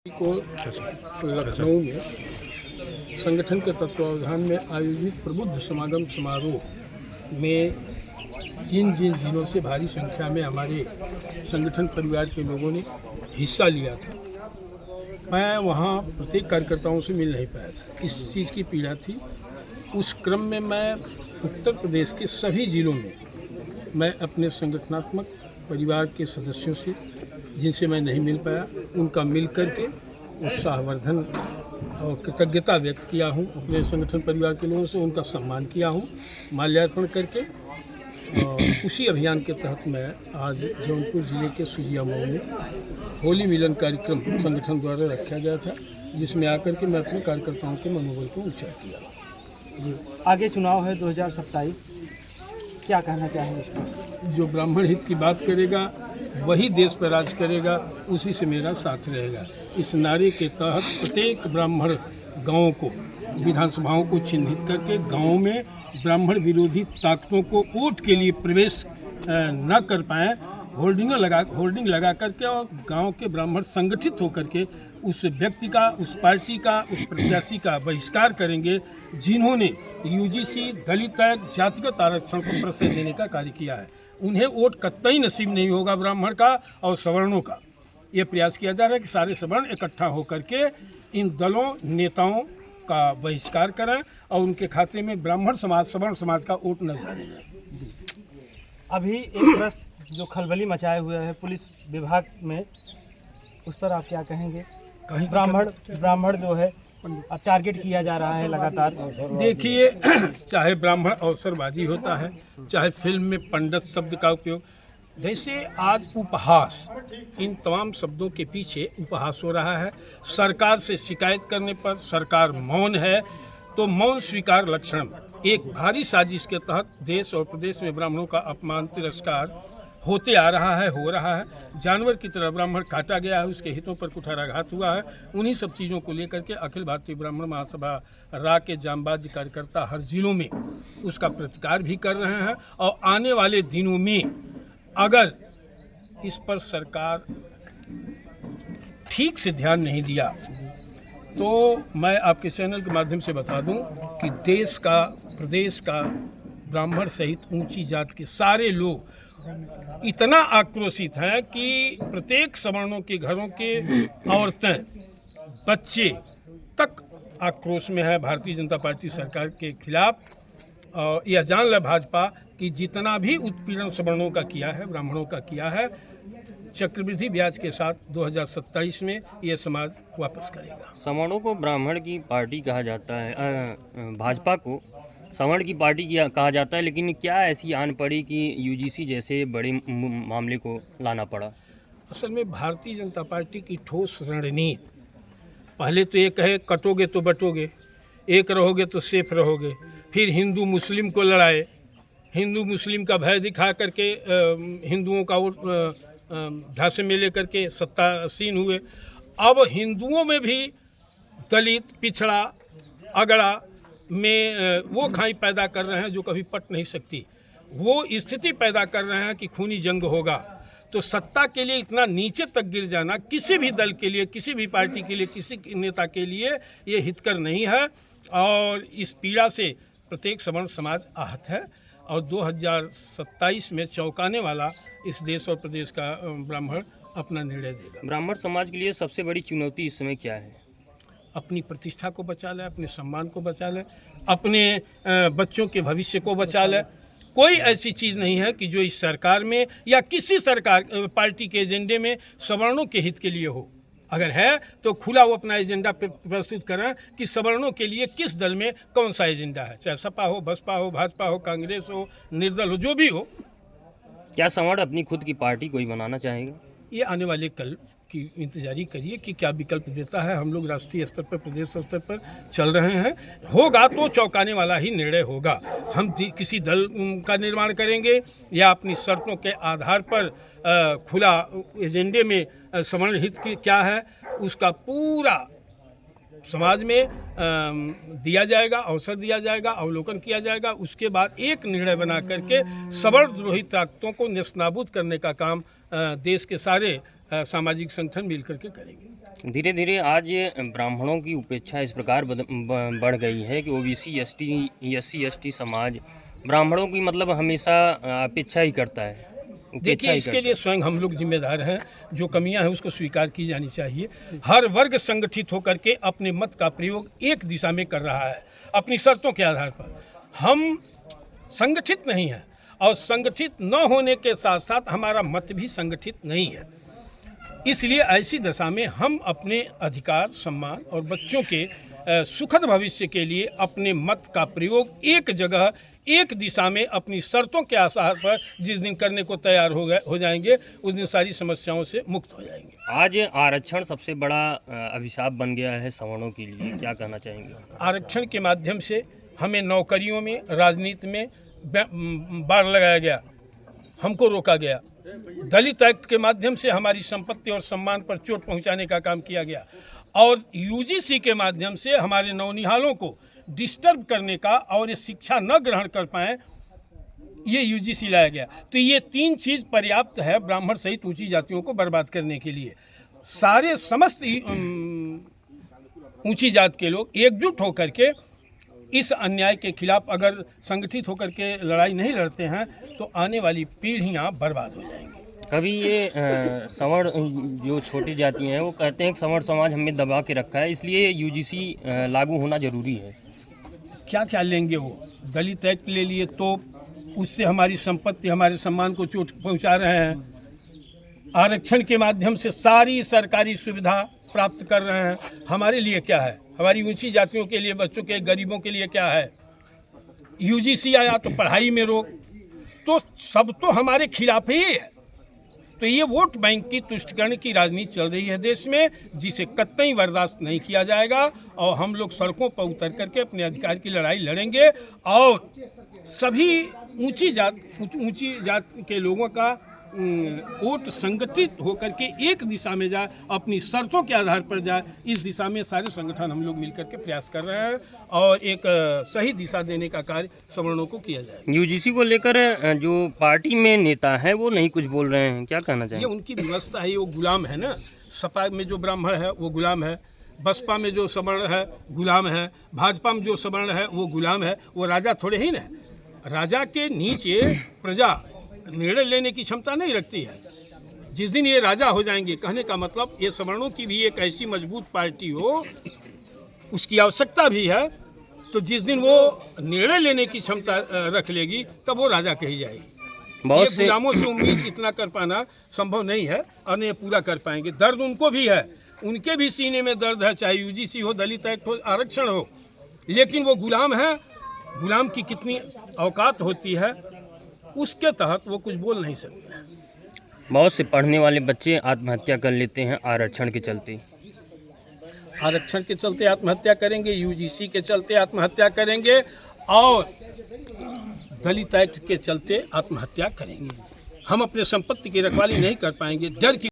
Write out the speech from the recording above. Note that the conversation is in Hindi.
को लखनऊ में संगठन के तत्वावधान में आयोजित प्रबुद्ध समागम समारोह में जिन जिलों से भारी संख्या में हमारे संगठन परिवार के लोगों ने हिस्सा लिया था, मैं वहाँ प्रत्येक कार्यकर्ताओं से मिल नहीं पाया था। इस चीज़ की पीड़ा थी। उस क्रम में मैं उत्तर प्रदेश के सभी जिलों में मैं अपने संगठनात्मक परिवार के सदस्यों से जिनसे मैं नहीं मिल पाया, उनका मिल करके उत्साहवर्धन और कृतज्ञता व्यक्त किया हूँ। अपने संगठन परिवार के लोगों से उनका सम्मान किया हूँ माल्यार्पण करके। और उसी अभियान के तहत मैं आज जौनपुर ज़िले के सुजिया मऊ में होली मिलन कार्यक्रम संगठन द्वारा रखा गया था, जिसमें आकर के मैं अपने कार्यकर्ताओं के मनोबल को ऊंचा किया। जी, आगे चुनाव है 2027, क्या कहना चाहेंगे इस पर? जो ब्राह्मण हित की बात करेगा वही देश पर राज करेगा, उसी से मेरा साथ रहेगा। इस नारे के तहत प्रत्येक ब्राह्मण गाँव को, विधानसभाओं को चिन्हित करके गाँव में ब्राह्मण विरोधी ताकतों को वोट के लिए प्रवेश न कर पाएँ, होर्डिंग लगा करके और गांव के ब्राह्मण संगठित होकर के उस व्यक्ति का, उस पार्टी का, उस प्रत्याशी का बहिष्कार करेंगे जिन्होंने यूजीसी, दलित एक्ट, जातिगत आरक्षण को प्रश्रय देने का कार्य किया है। उन्हें वोट कतई नसीब नहीं होगा ब्राह्मण का और सवर्णों का। ये प्रयास किया जा रहा है कि सारे सवर्ण इकट्ठा होकर के इन दलों, नेताओं का बहिष्कार करें और उनके खाते में ब्राह्मण समाज, सवर्ण समाज का वोट न जाने जाए। अभी एक प्रश्न जो खलबली मचाए हुए है पुलिस विभाग में, उस पर आप क्या कहेंगे? ब्राह्मण जो है टारगेट किया जा रहा है लगातार। देखिए, चाहे ब्राह्मण अवसरवादी होता है, चाहे फिल्म में पंडित शब्द का उपयोग, जैसे आज उपहास, इन तमाम शब्दों के पीछे उपहास हो रहा है। सरकार से शिकायत करने पर सरकार मौन है, तो मौन स्वीकार लक्षण। एक भारी साजिश के तहत देश और प्रदेश में ब्राह्मणों का अपमान, तिरस्कार होते आ रहा है, हो रहा है। जानवर की तरह ब्राह्मण काटा गया है, उसके हितों पर कुठाराघात हुआ है। उन्हीं सब चीज़ों को लेकर के अखिल भारतीय ब्राह्मण महासभा रा के जांबाज कार्यकर्ता हर जिलों में उसका प्रतिकार भी कर रहे हैं। और आने वाले दिनों में अगर इस पर सरकार ठीक से ध्यान नहीं दिया तो मैं आपके चैनल के माध्यम से बता दूं कि देश का, प्रदेश का ब्राह्मण सहित ऊंची जात के सारे लोग इतना आक्रोशित हैं कि प्रत्येक सवर्णों के घरों के औरतें, बच्चे तक आक्रोश में है भारतीय जनता पार्टी सरकार के खिलाफ। और यह जान ले भाजपा कि जितना भी उत्पीड़न सवर्णों का किया है, ब्राह्मणों का किया है, चक्रवृद्धि ब्याज के साथ 2027 में यह समाज वापस करेगा। सवर्णों को ब्राह्मण की पार्टी कहा जाता है, भाजपा को सवर्ण की पार्टी कहा जाता है, लेकिन क्या ऐसी आन पड़ी कि यूजीसी जैसे बड़े मामले को लाना पड़ा? असल में भारतीय जनता पार्टी की ठोस रणनीति पहले तो ये कहे कटोगे तो बटोगे, एक रहोगे तो सेफ रहोगे, फिर हिंदू मुस्लिम को लड़ाए, हिंदू मुस्लिम का भय दिखा करके हिंदुओं का वोट ध्यासे में लेकर के सत्तासीन हुए। अब हिंदुओं में भी दलित, पिछड़ा, अगड़ा में वो खाई पैदा कर रहे हैं जो कभी पट नहीं सकती। वो स्थिति पैदा कर रहे हैं कि खूनी जंग होगा। तो सत्ता के लिए इतना नीचे तक गिर जाना किसी भी दल के लिए, किसी भी पार्टी के लिए, किसी नेता के लिए ये हितकर नहीं है। और इस पीड़ा से प्रत्येक सवर्ण समाज आहत है। और 2027 में चौंकाने वाला इस देश और प्रदेश का ब्राह्मण अपना निर्णय देगा। ब्राह्मण समाज के लिए सबसे बड़ी चुनौती इस समय क्या है? अपनी प्रतिष्ठा को बचा ले, अपने सम्मान को बचा ले, अपने बच्चों के भविष्य को बचा ले। कोई ऐसी चीज़ नहीं है कि जो इस सरकार में या किसी सरकार पार्टी के एजेंडे में सवर्णों के हित के लिए हो। अगर है तो खुला वो अपना एजेंडा प्रस्तुत करें कि सवर्णों के लिए किस दल में कौन सा एजेंडा है, चाहे सपा हो, बसपा हो, भाजपा हो, कांग्रेस हो, निर्दल हो, जो भी हो। क्या सवर्ण अपनी खुद की पार्टी कोई बनाना चाहेगा? ये आने वाले कल की इंतजारी करिए कि क्या विकल्प देता है। हम लोग राष्ट्रीय स्तर पर, प्रदेश स्तर पर चल रहे हैं। होगा तो चौंकाने वाला ही निर्णय होगा। हम किसी दल का निर्माण करेंगे या अपनी शर्तों के आधार पर खुला एजेंडे में सवर्ण हित की क्या है उसका पूरा समाज में दिया जाएगा, अवसर दिया जाएगा, अवलोकन किया जाएगा। उसके बाद एक निर्णय बना करके सवर्ण द्रोही ताकतों को नेस्तनाबूद करने का काम देश के सारे सामाजिक संगठन मिल करके करेंगे। धीरे धीरे आज ब्राह्मणों की उपेक्षा इस प्रकार बढ़ गई है कि ओबीसी एससी एसटी समाज ब्राह्मणों की मतलब हमेशा अपेक्षा ही करता है। देखिए, इसके लिए स्वयं हम लोग जिम्मेदार हैं। जो कमियां हैं उसको स्वीकार की जानी चाहिए। हर वर्ग संगठित होकर के अपने मत का प्रयोग एक दिशा में कर रहा है अपनी शर्तों के आधार पर। हम संगठित नहीं हैं और संगठित न होने के साथ साथ हमारा मत भी संगठित नहीं है। इसलिए ऐसी दशा में हम अपने अधिकार, सम्मान और बच्चों के सुखद भविष्य के लिए अपने मत का प्रयोग एक जगह, एक दिशा में अपनी शर्तों के आधार पर जिस दिन करने को तैयार हो जाएंगे उस दिन सारी समस्याओं से मुक्त हो जाएंगे। आज आरक्षण सबसे बड़ा अभिशाप बन गया है सवर्णों के लिए, क्या कहना चाहेंगे? आरक्षण के माध्यम से हमें नौकरियों में, राजनीति में बाड़ लगाया गया, हमको रोका गया। दलित एक्ट के माध्यम से हमारी संपत्ति और सम्मान पर चोट पहुंचाने का काम किया गया और यूजीसी के माध्यम से हमारे नौनिहालों को डिस्टर्ब करने का और ये शिक्षा न ग्रहण कर पाएँ, ये यूजीसी लाया गया। तो ये तीन चीज़ पर्याप्त है ब्राह्मण सहित ऊंची जातियों को बर्बाद करने के लिए। सारे समस्त ऊंची जात के लोग एकजुट होकर के इस अन्याय के खिलाफ अगर संगठित होकर के लड़ाई नहीं लड़ते हैं तो आने वाली पीढ़ियां बर्बाद हो जाएंगी। कभी ये सवर्ण जो छोटी जातियां हैं वो कहते हैं कि सवर्ण समाज हमें दबा के रखा है, इसलिए यूजीसी लागू होना जरूरी है। क्या क्या लेंगे वो? दलित एक्ट ले लिए तो उससे हमारी संपत्ति, हमारे सम्मान को चोट पहुंचा रहे हैं। आरक्षण के माध्यम से सारी सरकारी सुविधा प्राप्त कर रहे हैं। हमारे लिए क्या है? हमारी ऊंची जातियों के लिए, बच्चों के, गरीबों के लिए क्या है? यूजीसी आया तो पढ़ाई में रोक, तो सब तो हमारे खिलाफ ही है। तो ये वोट बैंक की तुष्टिकरण की राजनीति चल रही है देश में, जिसे कतई बर्दाश्त नहीं किया जाएगा और हम लोग सड़कों पर उतर करके अपने अधिकार की लड़ाई लड़ेंगे और सभी ऊंची जात के लोगों का वोट संगठित होकर के एक दिशा में जाए, अपनी शर्तों के आधार पर जाए। इस दिशा में सारे संगठन हम लोग मिलकर के प्रयास कर रहे हैं और एक सही दिशा देने का कार्य सवर्णों को किया जाए। यूजीसी को लेकर जो पार्टी में नेता है वो नहीं कुछ बोल रहे हैं, क्या कहना चाहिए? ये उनकी व्यवस्था है, वो गुलाम है ना। सपा में जो ब्राह्मण है वो गुलाम है, बसपा में जो सवर्ण है गुलाम है, भाजपा में जो सवर्ण है वो गुलाम है। वो राजा थोड़े ही ना। राजा के नीचे प्रजा निर्णय लेने की क्षमता नहीं रखती है। जिस दिन ये राजा हो जाएंगे, कहने का मतलब ये सवर्णों की भी एक ऐसी मजबूत पार्टी हो, उसकी आवश्यकता भी है, तो जिस दिन वो निर्णय लेने की क्षमता रख लेगी तब वो राजा कही जाएगी। बहुत से गुलामों से उम्मीद इतना कर पाना संभव नहीं है और नहीं पूरा कर पाएंगे। दर्द उनको भी है, उनके भी सीने में दर्द है, चाहे यूजीसी हो, दलित एक्ट हो, आरक्षण हो, लेकिन वो गुलाम है। गुलाम की कितनी औकात होती है, उसके तहत वो कुछ बोल नहीं सकते। बहुत से पढ़ने वाले बच्चे आत्महत्या कर लेते हैं आरक्षण के चलते। आरक्षण के चलते आत्महत्या करेंगे, यूजीसी के चलते आत्महत्या करेंगे और दलित एक्ट के चलते आत्महत्या करेंगे। हम अपने संपत्ति की रखवाली नहीं कर पाएंगे। डर की